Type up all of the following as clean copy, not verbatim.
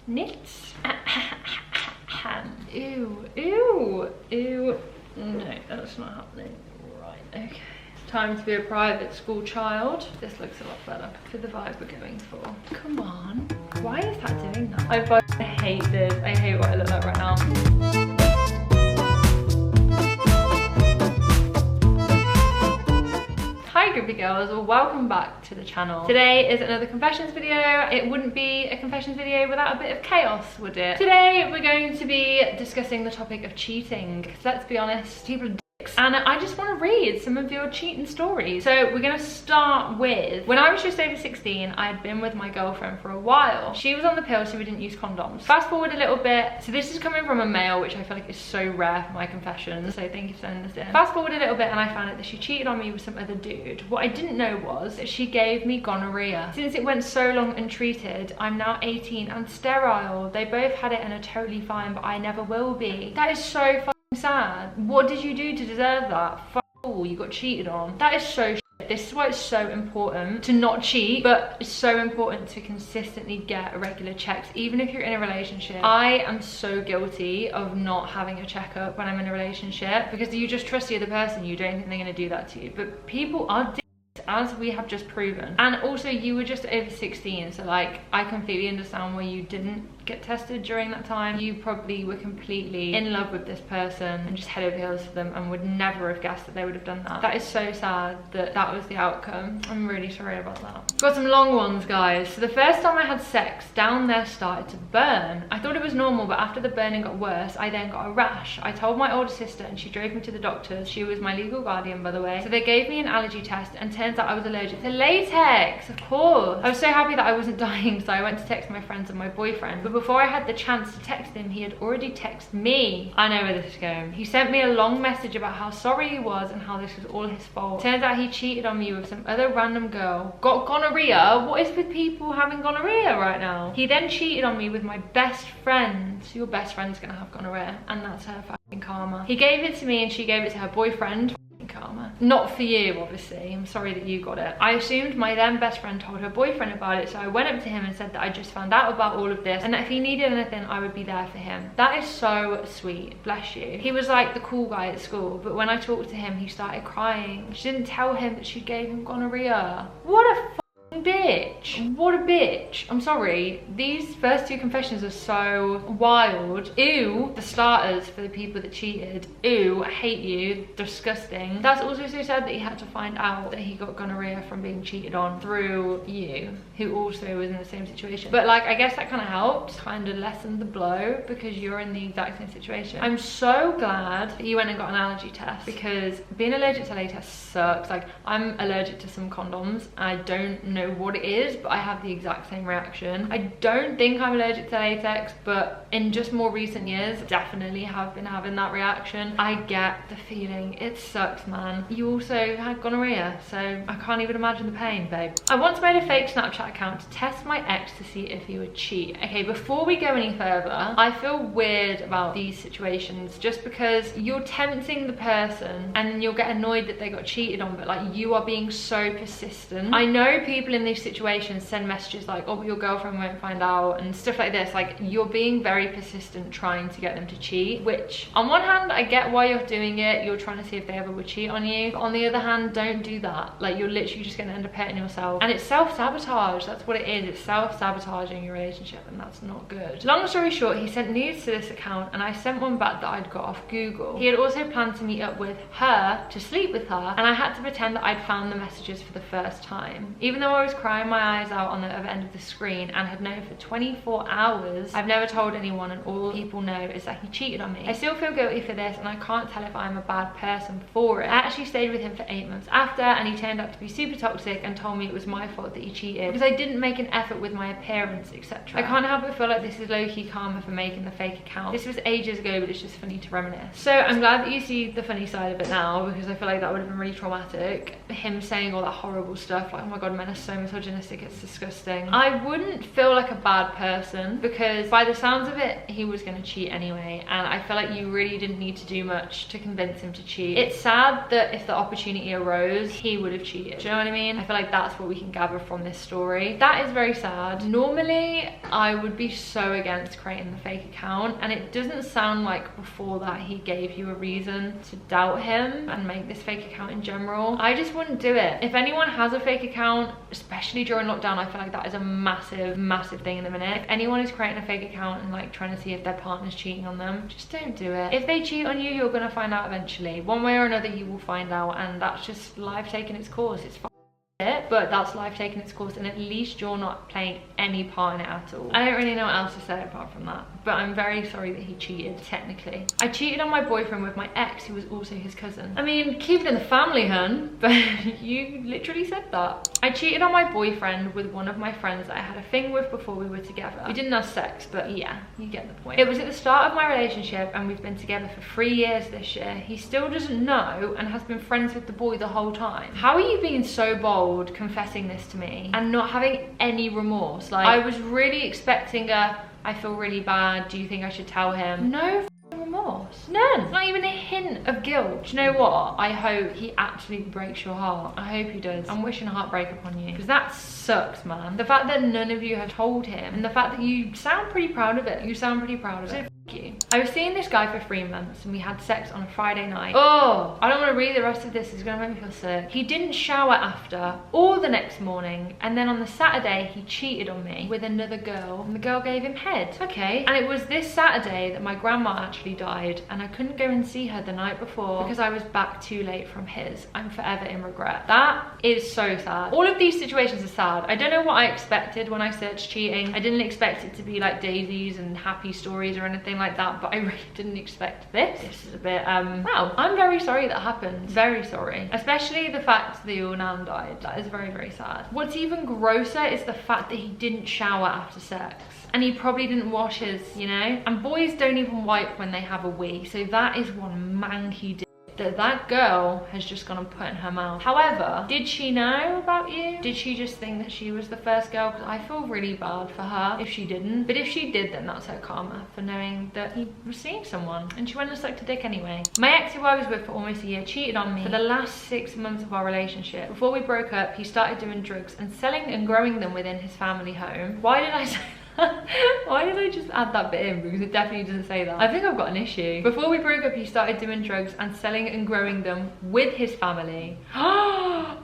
knits. Ew, ew, ew. No, that's not happening. Right, okay. Time to be a private school child. This looks a lot better for the vibe we're going for. Come on. Why is that doing that? I fucking hate this. I hate what I look like right now. Hi groupie girls, welcome back to the channel. Today is another confessions video. It wouldn't be a confessions video without a bit of chaos, would it? Today we're going to be discussing the topic of cheating. Let's be honest, people are dicks. And I just want to read some of your cheating stories. So we're going to start with, when I was just over 16, I had been with my girlfriend for a while. She was on the pill, so we didn't use condoms. Fast forward a little bit. So this is coming from a male, which I feel like is so rare for my confessions. So thank you for sending this in. Fast forward a little bit and I found out that she cheated on me with some other dude. What I didn't know was that she gave me gonorrhea. Since it went so long untreated, I'm now 18 and sterile. They both had it and are totally fine, but I never will be. That is so fucking sad. What did you do to deserve that? Fuck all, you got cheated on. That is so shit. This is why it's so important to not cheat, but it's so important to consistently get regular checks, even if you're in a relationship. I am so guilty of not having a checkup when I'm in a relationship because you just trust the other person. You don't think they're going to do that to you, but people are dicks, as we have just proven. And also you were just over 16, so like I completely understand why you didn't get tested during that time. You probably were completely in love with this person and just head over heels for them and would never have guessed that they would have done that. That is so sad that that was the outcome. I'm really sorry about that. Got some long ones, guys. So the first time I had sex, down there started to burn. I thought it was normal, but after the burning got worse, I then got a rash. I told my older sister and she drove me to the doctors. She was my legal guardian, by the way. So they gave me an allergy test and turns out I was allergic to latex, of course. I was so happy that I wasn't dying, so I went to text my friends and my boyfriend. But before I had the chance to text him, he had already texted me. I know where this is going. He sent me a long message about how sorry he was and how this was all his fault. Turns out he cheated on me with some other random girl. Got gonorrhea? What is with people having gonorrhea right now? He then cheated on me with my best friend. So your best friend's gonna have gonorrhea, and that's her fucking karma. He gave it to me and she gave it to her boyfriend. Karma. Not for you, obviously. I'm sorry that you got it. I assumed my then best friend told her boyfriend about it, so I went up to him and said that I just found out about all of this and that if he needed anything, I would be there for him. That is so sweet. Bless you. He was like the cool guy at school, but when I talked to him, he started crying. She didn't tell him that she gave him gonorrhea. What a bitch. What a bitch. I'm sorry. These first two confessions are so wild. Ew, the starters for the people that cheated. Ew, I hate you. Disgusting. That's also so sad that he had to find out that he got gonorrhea from being cheated on through you, who also was in the same situation. But like, I guess that kind of helped, kind of lessened the blow because you're in the exact same situation. I'm so glad that you went and got an allergy test because being allergic to latex sucks. Like, I'm allergic to some condoms. I don't know what it is, but I have the exact same reaction. I don't think I'm allergic to latex, but in just more recent years definitely have been having that reaction. I get the feeling. It sucks, man. You also had gonorrhea, so I can't even imagine the pain, babe. I once made a fake Snapchat account to test my ex to see if he would cheat. Okay, before we go any further, I feel weird about these situations just because you're tempting the person and then you'll get annoyed that they got cheated on, but like you are being so persistent. I know people in these situations send messages like, oh, but your girlfriend won't find out and stuff like this. Like, you're being very persistent trying to get them to cheat, which on one hand I get why you're doing it. You're trying to see if they ever would cheat on you, but on the other hand, don't do that. Like, you're literally just going to end up hurting yourself, and it's self-sabotage. That's what it is. It's self-sabotaging your relationship, and that's not good. Long story short, he sent nudes to this account and I sent one back that I'd got off Google. He had also planned to meet up with her to sleep with her, and I had to pretend that I'd found the messages for the first time. Even though I was crying my eyes out on the other end of the screen and had known for 24 hours, I've never told anyone, and all people know is that he cheated on me. I still feel guilty for this and I can't tell if I'm a bad person for it. I actually stayed with him for 8 months after, and he turned out to be super toxic and told me it was my fault that he cheated because I didn't make an effort with my appearance, etc. I can't help but feel like this is low-key karma for making the fake account. This was ages ago, but it's just funny to reminisce. So I'm glad that you see the funny side of it now, because I feel like that would have been really traumatic. Him saying all that horrible stuff like, oh my god, men are so misogynistic, it's disgusting. I wouldn't feel like a bad person because by the sounds of it, he was gonna cheat anyway, and I feel like you really didn't need to do much to convince him to cheat. It's sad that if the opportunity arose, he would have cheated. Do you know what I mean? I feel like that's what we can gather from this story. That is very sad. Normally, I would be so against creating the fake account, and it doesn't sound like before that he gave you a reason to doubt him and make this fake account in general. I just wouldn't do it. If anyone has a fake account, especially during lockdown, I feel like that is a massive thing in the minute. If anyone is creating a fake account and like trying to see if their partner's cheating on them, just don't do it. If they cheat on you, you're gonna find out eventually. One way or another, you will find out, and that's just life taking its course. It's it, but that's life taking its course, and at least you're not playing any part in it at all. I don't really know what else to say apart from that, but I'm very sorry that he cheated, technically. I cheated on my boyfriend with my ex, who was also his cousin. I mean, keep it in the family, hun, but you literally said that. I cheated on my boyfriend with one of my friends that I had a thing with before we were together. We didn't have sex, but yeah, you get the point. It was at the start of my relationship, and we've been together for 3 years this year. He still doesn't know and has been friends with the boy the whole time. How are you being so bold confessing this to me and not having any remorse? Like, I was really expecting I feel really bad, do you think I should tell him? No remorse, none, not even a hint of guilt. Do you know what? I hope he actually breaks your heart. I hope he does. I'm wishing heartbreak upon you, because that sucks, man. The fact that none of you have told him, and the fact that you sound pretty proud of it. You sound pretty proud of it. You. I was seeing this guy for 3 months, and we had sex on a Friday night. Oh, I don't want to read the rest of this, it's gonna make me feel sick. He didn't shower after or the next morning, and then on the Saturday he cheated on me with another girl, and the girl gave him head. Okay, and it was this Saturday that my grandma actually died, and I couldn't go and see her the night before because I was back too late from his. I'm forever in regret. That is so sad. All of these situations are sad. I don't know what I expected when I searched cheating. I didn't expect it to be like daisies and happy stories or anything like that, but I really didn't expect this. This is a bit wow, I'm very sorry that happened. Very sorry. Especially the fact that your nan died. That is very sad. What's even grosser is the fact that he didn't shower after sex, and he probably didn't wash his, you know, and boys don't even wipe when they have a wee, so that is one manky dick that girl has just gone and put in her mouth. However, did she know about you? Did she just think that she was the first girl? Because I feel really bad for her if she didn't. But if she did, then that's her karma for knowing that he was seeing someone, and she went and sucked a dick anyway. My ex, who I was with for almost a year, cheated on me for the last 6 months of our relationship. Before we broke up, he started doing drugs and selling and growing them within his family home. Why did I say why did I just add that bit in? Because it definitely doesn't say that. I think I've got an issue. Before we broke up, he started doing drugs and selling and growing them with his family.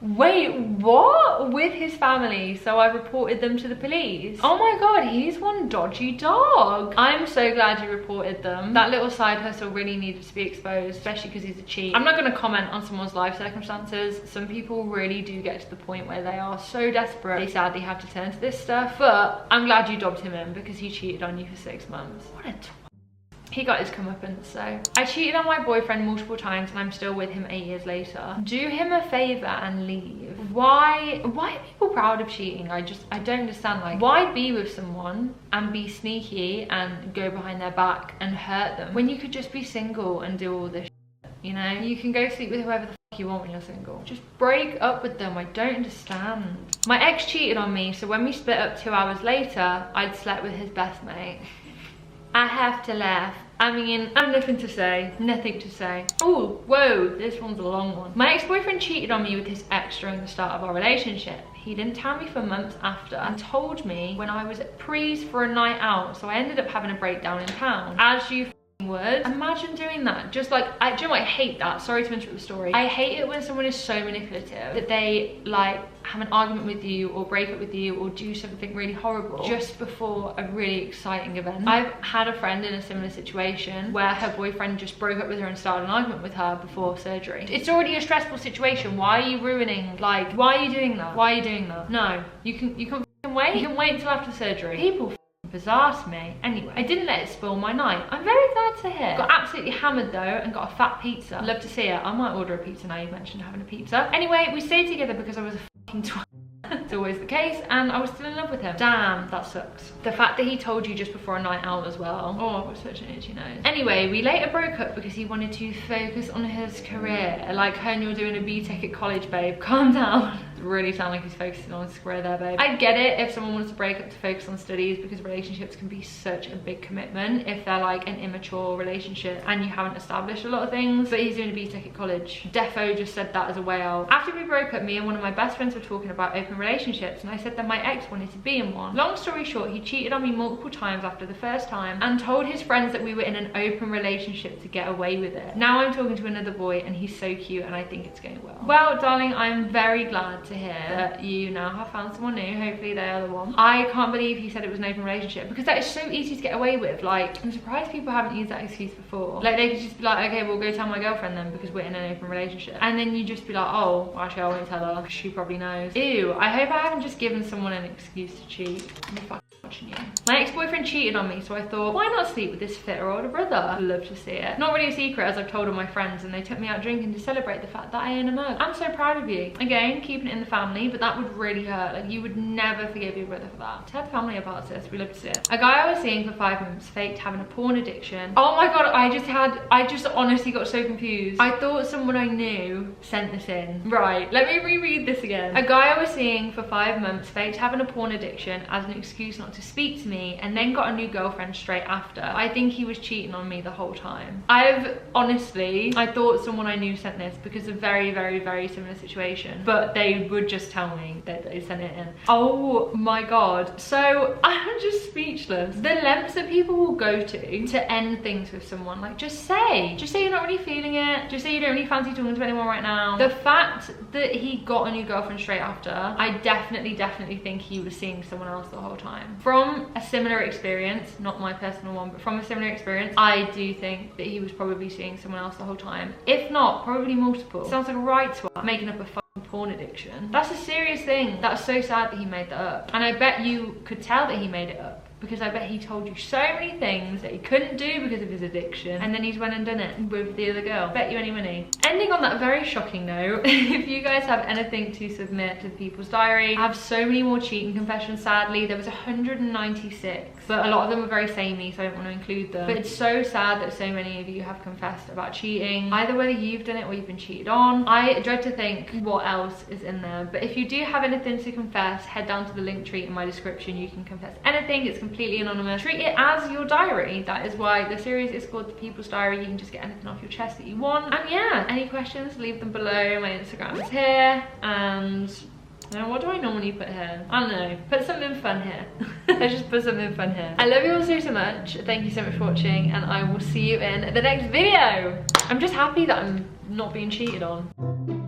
Wait, what? With his family? So I reported them to the police. Oh my god, he's one dodgy dog. I'm so glad you reported them. That little side hustle really needed to be exposed, especially because he's a cheat. I'm not going to comment on someone's life circumstances. Some people really do get to the point where they are so desperate, they sadly have to turn to this stuff. But I'm glad you dobbed him in because he cheated on you for 6 months. What a he got his comeuppance. So I cheated on my boyfriend multiple times, and I'm still with him 8 years later. Do him a favor and leave. Why are people proud of cheating? I don't understand. Like, why be with someone and be sneaky and go behind their back and hurt them when you could just be single and do all this shit, you know? You can go sleep with whoever the fuck you want when you're single. Just break up with them. I don't understand. My ex cheated on me, so when we split up 2 hours later, I'd slept with his best mate. I have to laugh. I mean, I have nothing to say. Nothing to say. Oh, whoa, this one's a long one. My ex-boyfriend cheated on me with his ex during the start of our relationship. He didn't tell me for months after, and told me when I was at Pre's for a night out, so I ended up having a breakdown in town. As you would. Imagine doing that. Just like, do you know what? I hate that. Sorry to interrupt the story. I hate it when someone is so manipulative that they like have an argument with you or break up with you or do something really horrible just before a really exciting event. I've had a friend in a similar situation where her boyfriend just broke up with her and started an argument with her before surgery. It's already a stressful situation. Why are you ruining, like, why are you doing that? Why are you doing that? No, you can wait. You can wait until after surgery. People bizarre to me. Anyway, I didn't let it spoil my night. I'm very glad to hear. Got absolutely hammered though and got a fat pizza. Love to see it. I might order a pizza now you mentioned having a pizza. Anyway, we stayed together because I was a fucking twat. It's always the case, and I was still in love with him. Damn, that sucks. The fact that he told you just before a night out as well. Oh, it was such an itchy nose. Anyway, we later broke up because he wanted to focus on his career. Like, hun, you're doing a BTEC at college, babe. Calm down. really sound like he's focusing on his career there, babe. I get it if someone wants to break up to focus on studies, because relationships can be such a big commitment if they're like an immature relationship and you haven't established a lot of things. But he's doing a BTEC at college. Defo just said that as a way out. After we broke up, me and one of my best friends were talking about open relationships, and I said that my ex wanted to be in one. Long story short, he cheated on me multiple times after the first time and told his friends that we were in an open relationship to get away with it. Now I'm talking to another boy and he's so cute and I think it's going well. Well, darling, I'm very glad to hear that you now have found someone new. Hopefully they are the one. I can't believe he said it was an open relationship, because that is so easy to get away with. Like, I'm surprised people haven't used that excuse before. Like, they could just be like, okay, we'll go tell my girlfriend then because we're in an open relationship. And then you just be like, oh, actually I won't tell her because she probably knows. Ew, I hope I haven't just given someone an excuse to cheat. I'm fucking watching you. My ex-boyfriend cheated on me, so I thought, why not sleep with this fitter older brother? I'd love to see it. Not really a secret, as I've told all my friends, and they took me out drinking to celebrate the fact that I own a mug. I'm so proud of you. Again, keeping it in the family, but that would really hurt. Like, you would never forgive your brother for that. Tell the family about this. We love to see it. A guy I was seeing for 5 months faked having a porn addiction. Oh my god, I just honestly got so confused. I thought someone I knew sent this in. Right, let me reread this again. A guy I was seeing for 5 months faked having a porn addiction as an excuse not to speak to me, and then got a new girlfriend straight after. I think he was cheating on me the whole time. I thought someone I knew sent this because of very, very, very similar situation, but they would just tell me that they sent it in. Oh my god. So I'm just speechless. The lengths that people will go to end things with someone. Like, just say you're not really feeling it. Just say you don't really fancy talking to anyone right now. The fact that he got a new girlfriend straight after, I definitely think he was seeing someone else the whole time. From a similar experience, not my personal one, but from a similar experience, I do think that he was probably seeing someone else the whole time. If not, probably multiple. Sounds like a right swap, making up a fucking porn addiction. That's a serious thing. That's so sad that he made that up. And I bet you could tell that he made it up, because I bet he told you so many things that he couldn't do because of his addiction, and then he's went and done it with the other girl. Bet you any money. Ending on that very shocking note, if you guys have anything to submit to the People's Diary, I have so many more cheating confessions. Sadly, there was 196, but a lot of them were very samey, so I don't want to include them. But it's so sad that so many of you have confessed about cheating, either whether you've done it or you've been cheated on. I dread to think what else is in there, but if you do have anything to confess, head down to the link tree in my description. You can confess anything. It's completely anonymous. Treat it as your diary. That is why the series is called The People's Diary. You can just get anything off your chest that you want. And yeah, any questions, leave them below. My Instagram is here. And now, what do I normally put here? I don't know. Put something fun here. I just put something fun here. I love you all so much. Thank you so much for watching, and I will see you in the next video. I'm just happy that I'm not being cheated on.